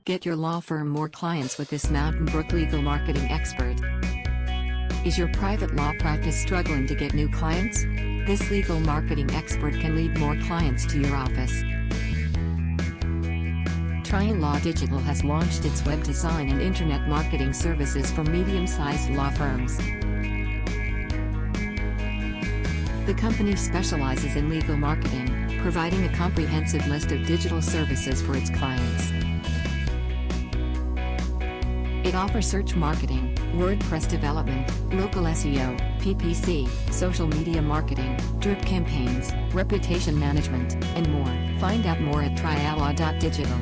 Get your law firm more clients with this Mountain Brook legal marketing expert. Is your private law practice struggling to get new clients? This legal marketing expert can lead more clients to your office. Trian Law Digital has launched its web design and internet marketing services for medium-sized law firms. The company specializes in legal marketing, providing a comprehensive list of digital services for its clients. It offers search marketing, WordPress development, local SEO, PPC, social media marketing, drip campaigns, reputation management, and more. Find out more at trialaw.digital.